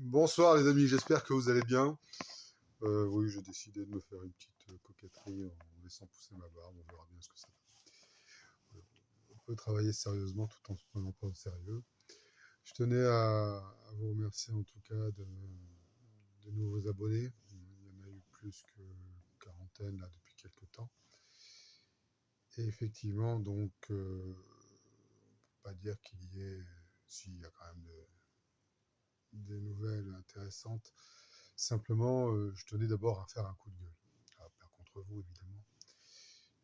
Bonsoir les amis, j'espère que vous allez bien. Oui, j'ai décidé de me faire une petite coquetterie en laissant pousser ma barbe, on verra bien ce que ça fait. On peut travailler sérieusement tout en se prenant pas au sérieux. Je tenais à vous remercier en tout cas de nouveaux abonnés. Il y en a eu plus que quarantaine là depuis quelques temps. Et effectivement, donc, on ne peut pas dire qu'il y ait, s'il y a quand même des nouvelles intéressantes. Simplement, je tenais d'abord à faire un coup de gueule. Pas contre vous, évidemment.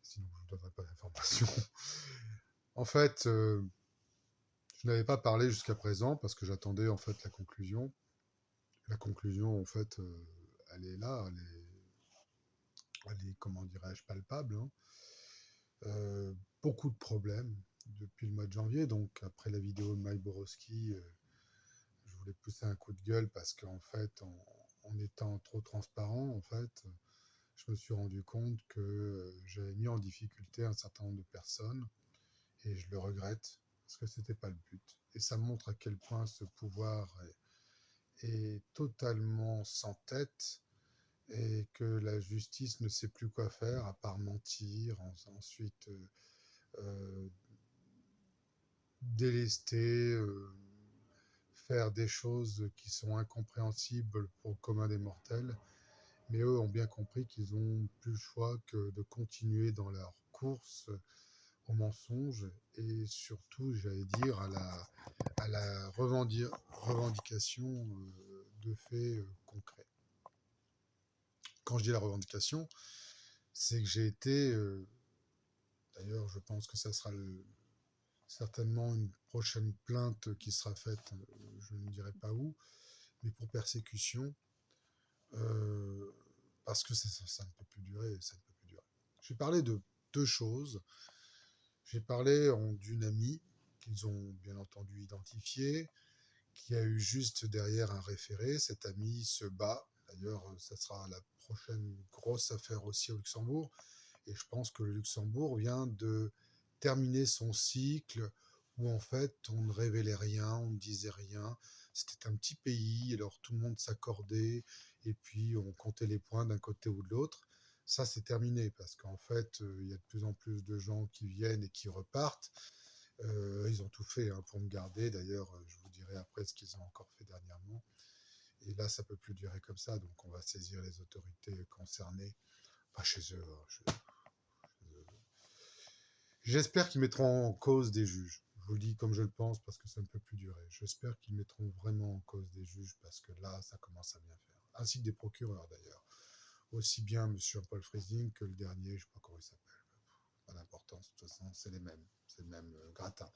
Sinon, je ne vous donnerai pas d'informations. En fait, je n'avais pas parlé jusqu'à présent parce que j'attendais en fait la conclusion. La conclusion, en fait, elle est là, elle est comment dirais-je, palpable. Hein. Beaucoup de problèmes depuis le mois de janvier. Donc, après la vidéo de Mike Borowski, je voulais pousser un coup de gueule parce qu'en fait, en étant trop transparent, en fait, je me suis rendu compte que j'avais mis en difficulté un certain nombre de personnes et je le regrette parce que c'était pas le but. Et ça montre à quel point ce pouvoir est totalement sans tête et que la justice ne sait plus quoi faire à part mentir, ensuite euh, délester, faire des choses qui sont incompréhensibles pour le commun des mortels. Mais eux ont bien compris qu'ils n'ont plus le choix que de continuer dans leur course au mensonge et surtout, j'allais dire, à la revendication de faits concrets. Quand je dis la revendication, c'est que j'ai été, d'ailleurs je pense que ça sera certainement une prochaine plainte qui sera faite, je ne dirai pas où, mais pour persécution, euh, parce que ça ne peut plus durer, ça ne peut plus durer. J'ai parlé de deux choses. J'ai parlé d'une amie qu'ils ont bien entendu identifiée, qui a eu juste derrière un référé. Cette amie se bat. D'ailleurs, ça sera la prochaine grosse affaire aussi au Luxembourg. Et je pense que le Luxembourg vient de terminer son cycle où en fait on ne révélait rien, on ne disait rien. C'était un petit pays, alors tout le monde s'accordait et puis on comptait les points d'un côté ou de l'autre. Ça, c'est terminé parce qu'en fait, il y a de plus en plus de gens qui viennent et qui repartent. Ils ont tout fait hein, pour me garder. D'ailleurs, je vous dirai après ce qu'ils ont encore fait dernièrement. Et là, ça peut plus durer comme ça. Donc, on va saisir les autorités concernées. Pas chez eux. J'espère qu'ils mettront en cause des juges. Je vous le dis comme je le pense parce que ça ne peut plus durer. J'espère qu'ils mettront vraiment en cause des juges parce que là, ça commence à bien faire. Ainsi que des procureurs d'ailleurs. Aussi bien M. Paul Freising que le dernier, je ne sais pas comment il s'appelle. Pas d'importance, de toute façon, c'est les mêmes. C'est le même gratin.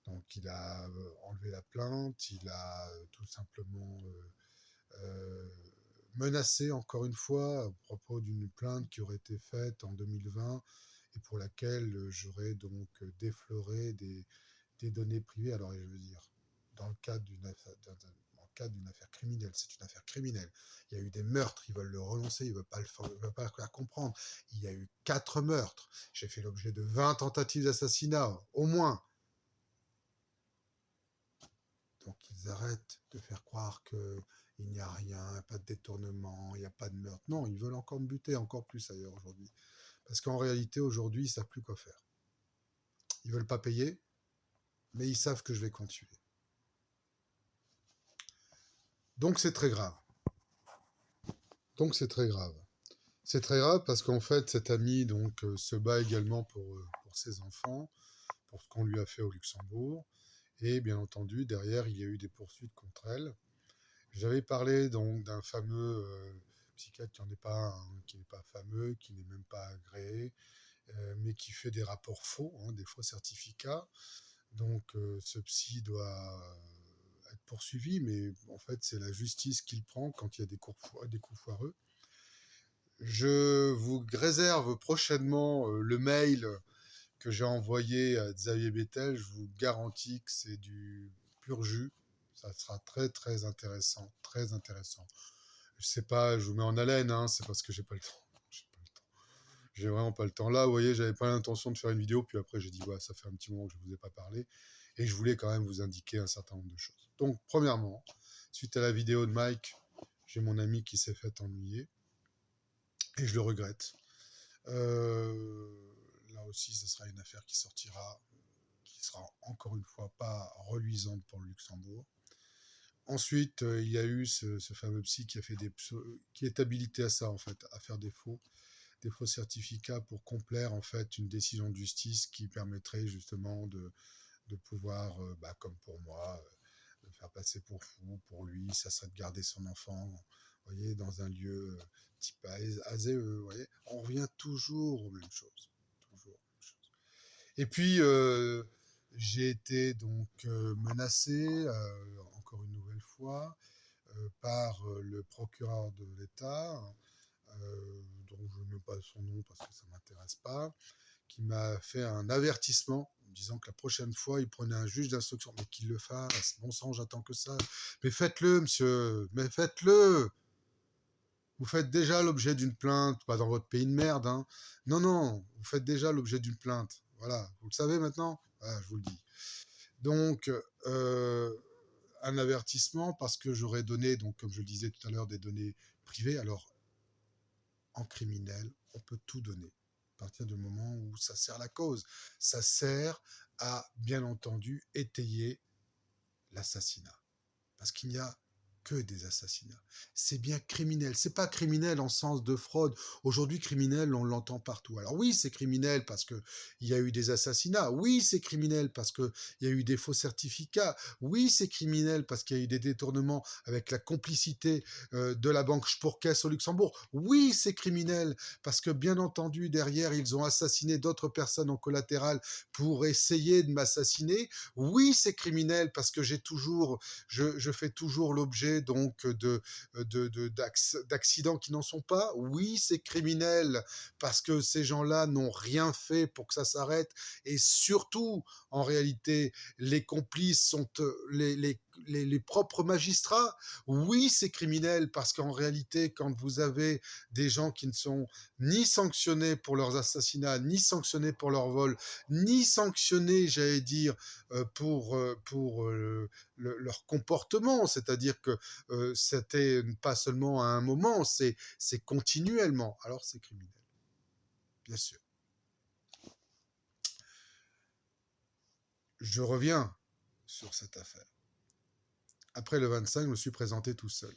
Donc il a enlevé la plainte, il a tout simplement menacé encore une fois à propos d'une plainte qui aurait été faite en 2020 et pour laquelle j'aurais donc défloré des données privées. Alors je veux dire, dans le cadre d'une affaire criminelle, c'est une affaire criminelle. Il y a eu des meurtres, ils veulent le renoncer, ils ne veulent pas la comprendre. Il y a eu 4 meurtres. J'ai fait l'objet de 20 tentatives d'assassinat, au moins. Donc ils arrêtent de faire croire qu'il n'y a rien, pas de détournement, il n'y a pas de meurtre. Non, ils veulent encore me buter, encore plus ailleurs aujourd'hui. Parce qu'en réalité, aujourd'hui, ils ne savent plus quoi faire. Ils ne veulent pas payer, mais ils savent que je vais continuer. Donc c'est très grave. Donc c'est très grave. C'est très grave parce qu'en fait, cette amie donc, se bat également pour ses enfants, pour ce qu'on lui a fait au Luxembourg. Et bien entendu, derrière, il y a eu des poursuites contre elle. J'avais parlé donc d'un fameux psychiatre qui n'est pas fameux, qui n'est même pas agréé, mais qui fait des rapports faux, hein, des faux certificats. Donc ce psy doit être poursuivi, mais en fait c'est la justice qui le prend quand il y a des coups foireux. Je vous réserve prochainement le mail que j'ai envoyé à Xavier Bettel. Je vous garantis que c'est du pur jus. Ça sera très très intéressant, très intéressant. Je sais pas, je vous mets en haleine, hein, c'est parce que j'ai pas le temps. J'ai vraiment pas le temps. Là, vous voyez, j'avais pas l'intention de faire une vidéo, puis après j'ai dit, ouais, ça fait un petit moment que je vous ai pas parlé, et je voulais quand même vous indiquer un certain nombre de choses. Donc, premièrement, suite à la vidéo de Mike, j'ai mon ami qui s'est fait ennuyer et je le regrette. Là aussi, ce sera une affaire qui sortira, qui sera encore une fois pas reluisante pour le Luxembourg. Ensuite, il y a eu ce fameux psy qui a fait qui est habilité à ça en fait, à faire des faux certificats pour complaire en fait une décision de justice qui permettrait justement de pouvoir, comme pour moi, de faire passer pour fou. Pour lui, ça serait de garder son enfant, vous voyez, dans un lieu type ASE, vous voyez. On revient toujours aux mêmes choses. Toujours aux mêmes choses. Et puis, j'ai été donc menacé, encore une nouvelle fois, par le procureur de l'État, dont je ne mets pas son nom parce que ça ne m'intéresse pas, qui m'a fait un avertissement en me disant que la prochaine fois, il prenait un juge d'instruction, mais qu'il le fasse. Bon sang, j'attends que ça. Mais faites-le, monsieur, mais faites-le. Vous faites déjà l'objet d'une plainte, pas dans votre pays de merde, hein. Non, non, vous faites déjà l'objet d'une plainte. Voilà, vous le savez maintenant. Voilà, je vous le dis. Donc, un avertissement parce que j'aurais donné, donc comme je le disais tout à l'heure, des données privées. Alors, en criminel, on peut tout donner à partir du moment où ça sert la cause. Ça sert à, bien entendu, étayer l'assassinat. Parce qu'il n'y a que des assassinats. C'est bien criminel. C'est pas criminel en sens de fraude. Aujourd'hui, criminel, on l'entend partout. Alors oui, c'est criminel parce que il y a eu des assassinats. Oui, c'est criminel parce que il y a eu des faux certificats. Oui, c'est criminel parce qu'il y a eu des détournements avec la complicité de la banque Sporkes au Luxembourg. Oui, c'est criminel parce que bien entendu, derrière, ils ont assassiné d'autres personnes en collatéral pour essayer de m'assassiner. Oui, c'est criminel parce que je fais toujours l'objet donc d'accidents qui n'en sont pas. Oui, c'est criminel parce que ces gens-là n'ont rien fait pour que ça s'arrête. Et surtout, en réalité, les complices sont les propres magistrats. Oui, c'est criminel parce qu'en réalité, quand vous avez des gens qui ne sont ni sanctionnés pour leurs assassinats, ni sanctionnés pour leur vol, ni sanctionnés, j'allais dire, pour leur comportement, c'est-à-dire que c'était pas seulement à un moment, c'est continuellement. Alors c'est criminel, bien sûr. Je reviens sur cette affaire. Après le 25, je me suis présenté tout seul.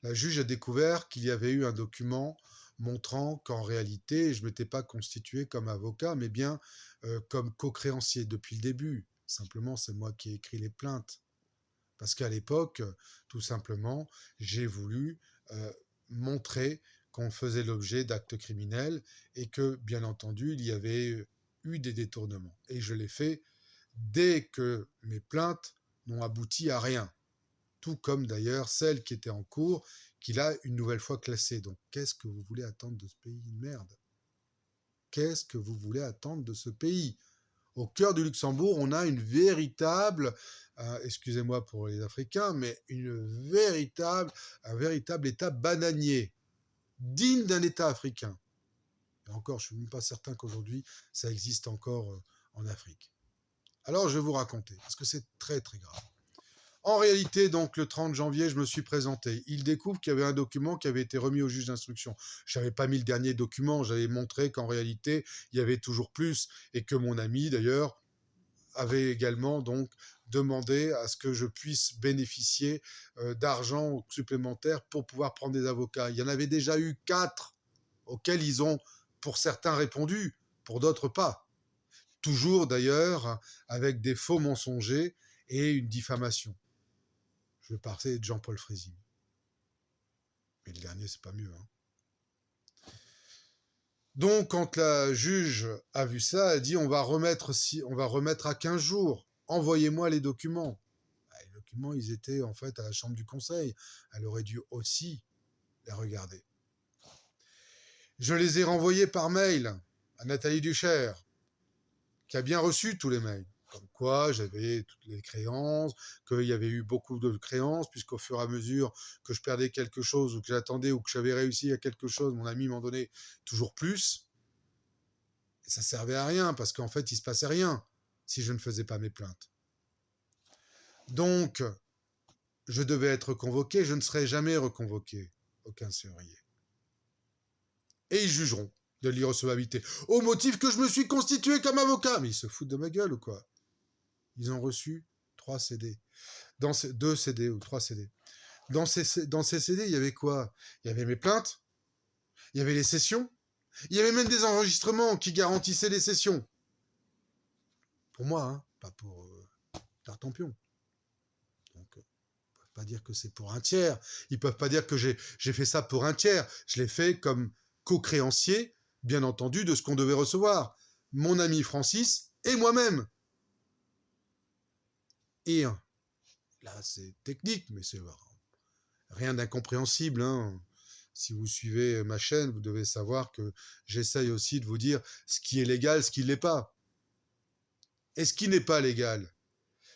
La juge a découvert qu'il y avait eu un document montrant qu'en réalité, je ne m'étais pas constitué comme avocat, mais bien comme co-créancier depuis le début. Simplement, c'est moi qui ai écrit les plaintes. Parce qu'à l'époque, tout simplement, j'ai voulu montrer qu'on faisait l'objet d'actes criminels et que, bien entendu, il y avait eu des détournements. Et je l'ai fait dès que mes plaintes n'ont abouti à rien. Tout comme d'ailleurs celle qui était en cours, qu'il a une nouvelle fois classée. Donc, qu'est-ce que vous voulez attendre de ce pays de merde? Qu'est-ce que vous voulez attendre de ce pays? Au cœur du Luxembourg, on a une véritable, excusez-moi pour les Africains, mais un véritable État bananier, digne d'un État africain. Et encore, je ne suis même pas certain qu'aujourd'hui, ça existe encore en Afrique. Alors, je vais vous raconter, parce que c'est très très grave. En réalité, donc, le 30 janvier, je me suis présenté. Il découvre qu'il y avait un document qui avait été remis au juge d'instruction. Je n'avais pas mis le dernier document, j'avais montré qu'en réalité, il y avait toujours plus, et que mon ami, d'ailleurs, avait également donc demandé à ce que je puisse bénéficier d'argent supplémentaire pour pouvoir prendre des avocats. Il y en avait déjà eu 4 auxquels ils ont, pour certains, répondu, pour d'autres pas. Toujours d'ailleurs avec des faux mensongers et une diffamation. Je vais parler de Jean-Paul Frézy. Mais le dernier, c'est pas mieux. Hein. Donc, quand la juge a vu ça, elle dit on va remettre à 15 jours. Envoyez-moi les documents. Les documents, ils étaient en fait à la chambre du conseil. Elle aurait dû aussi les regarder. Je les ai renvoyés par mail à Nathalie Duchère, qui a bien reçu tous les mails. Comme quoi, j'avais toutes les créances, qu'il y avait eu beaucoup de créances, puisqu'au fur et à mesure que je perdais quelque chose, ou que j'attendais, ou que j'avais réussi à quelque chose, mon ami m'en donnait toujours plus. Et ça servait à rien, parce qu'en fait, il ne se passait rien si je ne faisais pas mes plaintes. Donc, je devais être convoqué, je ne serai jamais reconvoqué au 15 février. Et ils jugeront de l'irrecevabilité, au motif que je me suis constitué comme avocat. Mais ils se foutent de ma gueule ou quoi? Ils ont reçu 3 CD. 2 CD ou 3 CD. Dans ces CD, il y avait quoi? Il y avait mes plaintes, il y avait les sessions, il y avait même des enregistrements qui garantissaient les sessions. Pour moi, hein, pas pour Tartampion. Donc, ils peuvent pas dire que c'est pour un tiers. Ils peuvent pas dire que j'ai fait ça pour un tiers. Je l'ai fait comme co-créancier, bien entendu, de ce qu'on devait recevoir. Mon ami Francis et moi-même. Et là, c'est technique, mais c'est rien d'incompréhensible, hein. Si vous suivez ma chaîne, vous devez savoir que j'essaye aussi de vous dire ce qui est légal, ce qui ne l'est pas. Et ce qui n'est pas légal,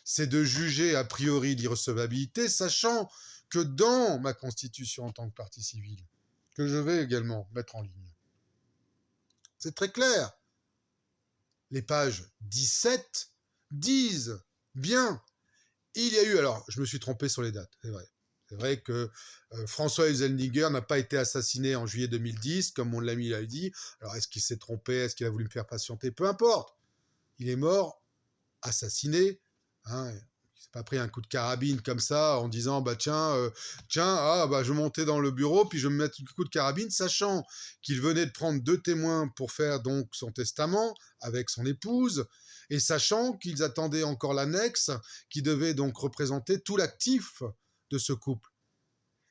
c'est de juger a priori l'irrecevabilité, sachant que dans ma constitution en tant que partie civile, que je vais également mettre en ligne, c'est très clair. Les pages 17 disent bien, il y a eu, alors je me suis trompé sur les dates, c'est vrai. C'est vrai que François Huselniger n'a pas été assassiné en juillet 2010, comme mon ami l'a dit. Alors, est-ce qu'il s'est trompé? Est-ce qu'il a voulu me faire patienter? Peu importe. Il est mort, assassiné. Hein. Il s'est pas pris un coup de carabine comme ça en disant bah tiens, je montais dans le bureau puis je me mettre un coup de carabine, sachant qu'il venait de prendre 2 témoins pour faire donc son testament avec son épouse et sachant qu'ils attendaient encore l'annexe qui devait donc représenter tout l'actif de ce couple.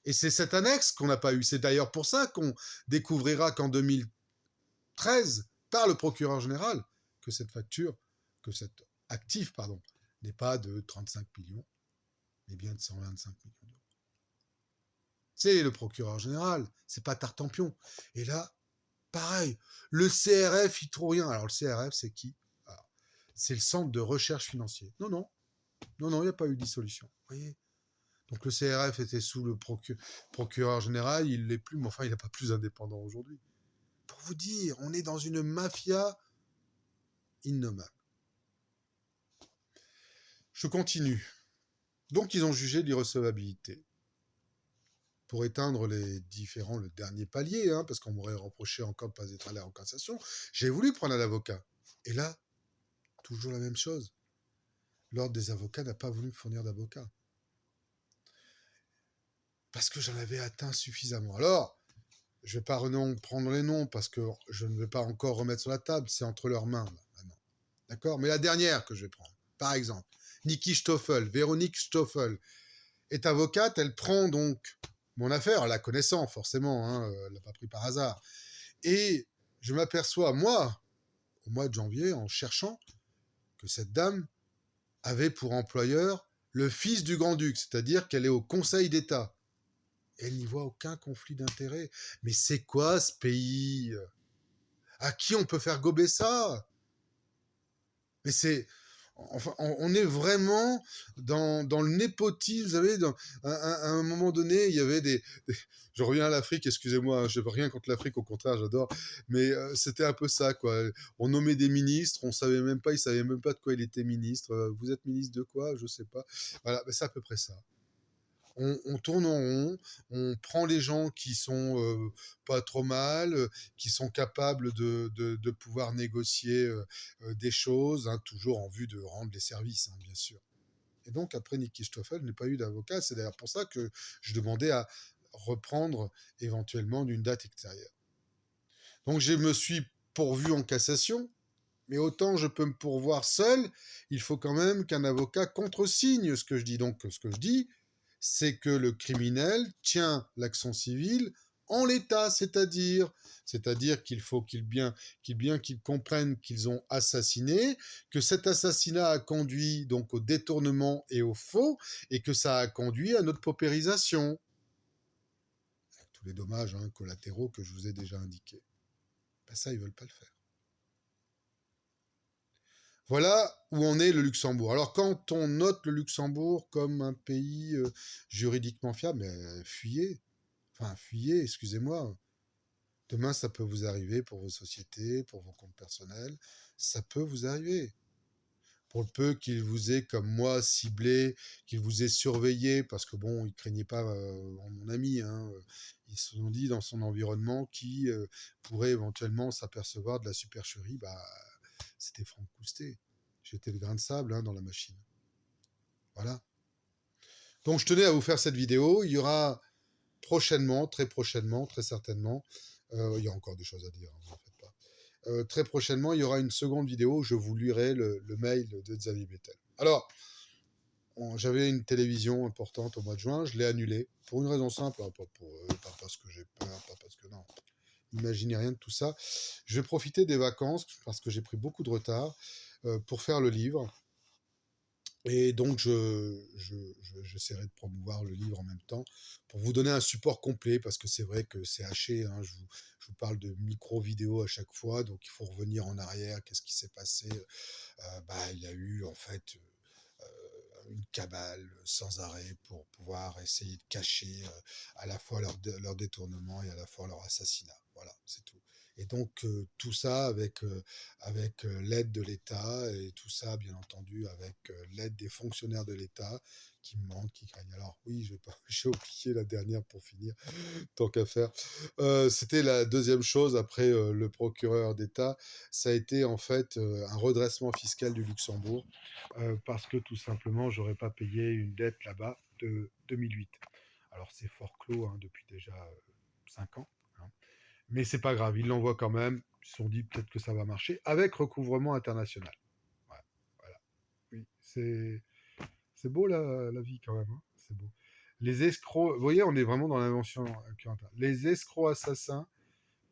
Et c'est cette annexe qu'on n'a pas eue. C'est d'ailleurs pour ça qu'on découvrira qu'en 2013, par le procureur général, que cet actif, n'est pas de 35 millions, mais bien de 125 millions d'euros. C'est le procureur général, c'est pas Tartampion. Et là, pareil, le CRF, il trouve rien. Alors le CRF, c'est qui? C'est le Centre de recherche financier. Non, il n'y a pas eu de dissolution. Vous voyez? Donc le CRF était sous le procureur général, il l'est plus, mais enfin, il n'est pas plus indépendant aujourd'hui. Pour vous dire, on est dans une mafia innommable. Je continue. Donc, ils ont jugé l'irrecevabilité. Pour éteindre le dernier palier, hein, parce qu'on m'aurait reproché encore de ne pas être allé en cassation, j'ai voulu prendre un avocat. Et là, toujours la même chose. L'ordre des avocats n'a pas voulu me fournir d'avocat. Parce que j'en avais atteint suffisamment. Alors, je ne vais pas prendre les noms parce que je ne vais pas encore remettre sur la table, c'est entre leurs mains, là, maintenant. D'accord? Mais la dernière que je vais prendre, par exemple, Niki Stoffel, Véronique Stoffel, est avocate, elle prend donc mon affaire, en la connaissant forcément, hein, elle l'a pas pris par hasard. Et je m'aperçois, moi, au mois de janvier, en cherchant, que cette dame avait pour employeur le fils du grand-duc, c'est-à-dire qu'elle est au Conseil d'État. Elle n'y voit aucun conflit d'intérêt. Mais c'est quoi ce pays? À qui on peut faire gober ça? Mais c'est... Enfin, on est vraiment dans le népotisme. Vous savez, à un moment donné, il y avait je reviens à l'Afrique, excusez-moi, je n'ai rien contre l'Afrique, au contraire, j'adore. Mais c'était un peu ça, quoi. On nommait des ministres, ils savaient même pas de quoi il était ministre. Vous êtes ministre de quoi? Je sais pas. Voilà, c'est à peu près ça. On tourne en rond, on prend les gens qui sont pas trop mal, qui sont capables de pouvoir négocier des choses, hein, toujours en vue de rendre les services, hein, bien sûr. Et donc, après Niki Stoffel, n'ai pas eu d'avocat. C'est d'ailleurs pour ça que je demandais à reprendre éventuellement d'une date extérieure. Donc, je me suis pourvu en cassation, mais autant je peux me pourvoir seul, il faut quand même qu'un avocat contresigne ce que je dis. Donc, ce que je dis, c'est que le criminel tient l'action civile en l'état, c'est-à-dire qu'il faut qu'ils comprennent qu'ils ont assassiné, que cet assassinat a conduit donc au détournement et au faux, et que ça a conduit à notre paupérisation. Avec tous les dommages collatéraux que je vous ai déjà indiqués. Ben ça, ils ne veulent pas le faire. Voilà où en est le Luxembourg. Alors, quand on note le Luxembourg comme un pays juridiquement fiable, fuyez. Enfin, fuyez, excusez-moi. Demain, ça peut vous arriver pour vos sociétés, pour vos comptes personnels. Ça peut vous arriver. pour le peu qu'il vous ait, comme moi, ciblé, qu'il vous ait surveillé, parce que bon, il craignait pas mon ami, hein, ils se sont dit dans son environnement qui pourrait éventuellement s'apercevoir de la supercherie, bah, c'était Franck Coustet. J'étais le grain de sable hein, dans la machine. Voilà. Donc je tenais à vous faire cette vidéo. Il y aura prochainement, très certainement, il y a encore des choses à dire, ne vous en faites pas. Très prochainement, il y aura une seconde vidéo où je vous lirai le mail de Xavier Bettel. Alors, j'avais une télévision importante au mois de juin, je l'ai annulée pour une raison simple, hein, pas parce que j'ai peur, pas parce que non. Imaginez rien de tout ça. Je vais profiter des vacances parce que j'ai pris beaucoup de retard pour faire le livre. Et donc, j'essaierai de promouvoir le livre en même temps pour vous donner un support complet, parce que c'est vrai que c'est haché. Hein, je vous parle de micro-vidéos à chaque fois, donc il faut revenir en arrière. Qu'est-ce qui s'est passé bah, il y a eu en fait une cabale sans arrêt pour pouvoir essayer de cacher à la fois leur détournement et à la fois leur assassinat. Voilà, c'est tout. Et donc tout ça avec l'aide de l'État et tout ça bien entendu avec l'aide des fonctionnaires de l'État qui me manquent, qui craignent. Alors oui, j'ai oublié la dernière pour finir, tant qu'à faire. C'était la deuxième chose après le procureur d'État, ça a été en fait un redressement fiscal du Luxembourg parce que tout simplement, j'aurais pas payé une dette là-bas de 2008. Alors c'est fort clos hein, depuis déjà 5 ans. Hein. Mais c'est pas grave, ils l'envoient quand même. Ils se sont dit peut-être que ça va marcher avec recouvrement international. Ouais, voilà. Oui, c'est beau la vie quand même. Hein. C'est beau. Les escrocs, vous voyez, on est vraiment dans l'invention occidentale. Les escrocs assassins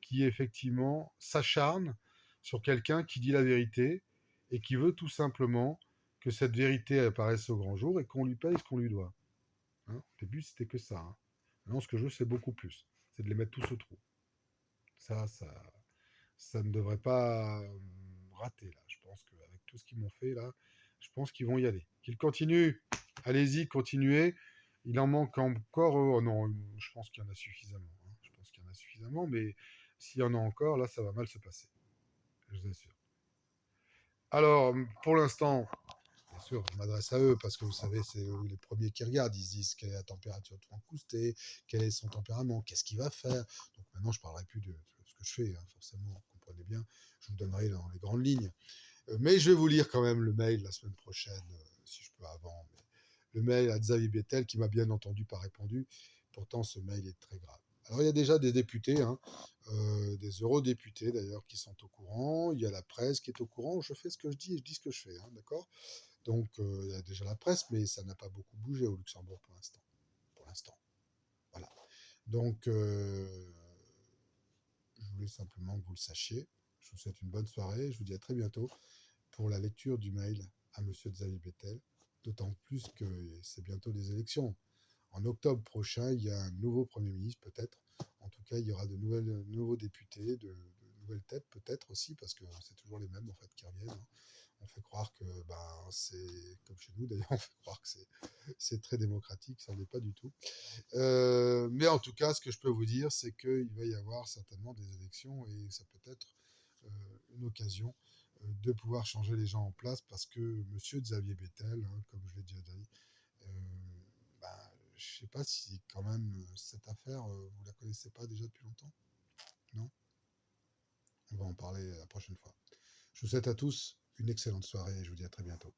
qui effectivement s'acharnent sur quelqu'un qui dit la vérité et qui veut tout simplement que cette vérité apparaisse au grand jour et qu'on lui paye ce qu'on lui doit. Hein, au début, c'était que ça. Hein. Maintenant, ce que je veux, c'est beaucoup plus. C'est de les mettre tous au trou. Ça ne devrait pas rater, là. Je pense qu'avec tout ce qu'ils m'ont fait, là, je pense qu'ils vont y aller. Qu'ils continuent. Allez-y, continuez. Il en manque encore. Oh non, je pense qu'il y en a suffisamment. Hein. Je pense qu'il y en a suffisamment, mais s'il y en a encore, là, ça va mal se passer. Je vous assure. Alors, pour l'instant, bien sûr, je m'adresse à eux parce que vous savez, c'est eux les premiers qui regardent. Ils se disent quelle est la température de Franck Coustet, quel est son tempérament, qu'est-ce qu'il va faire. Donc maintenant, je ne parlerai plus de ce que je fais, hein, forcément, vous comprenez bien. Je vous donnerai dans les grandes lignes. Mais je vais vous lire quand même le mail la semaine prochaine, si je peux avant. Mais le mail à Xavier Bettel qui m'a bien entendu pas répondu. Pourtant, ce mail est très grave. Alors, il y a déjà des députés, hein, des eurodéputés d'ailleurs, qui sont au courant. Il y a la presse qui est au courant. Je fais ce que je dis et je dis ce que je fais, hein, d'accord. Donc, il y a déjà la presse, mais ça n'a pas beaucoup bougé au Luxembourg pour l'instant. Pour l'instant. Voilà. Donc, je voulais simplement que vous le sachiez. Je vous souhaite une bonne soirée. Je vous dis à très bientôt pour la lecture du mail à Monsieur Xavier Bettel. D'autant plus que c'est bientôt des élections. En octobre prochain, il y a un nouveau Premier ministre, peut-être. En tout cas, il y aura de nouveaux députés, de nouvelles têtes, peut-être aussi, parce que c'est toujours les mêmes en fait qui reviennent. Hein. On fait croire que c'est comme chez nous, d'ailleurs, on fait croire que c'est très démocratique, ça n'est pas du tout. Mais en tout cas, ce que je peux vous dire, c'est qu'il va y avoir certainement des élections et ça peut être une occasion de pouvoir changer les gens en place parce que Monsieur Xavier Bettel, hein, comme je l'ai déjà dit, je ne sais pas si quand même cette affaire, vous la connaissez pas déjà depuis longtemps, non? On va en parler la prochaine fois. Je vous souhaite à tous une excellente soirée et je vous dis à très bientôt.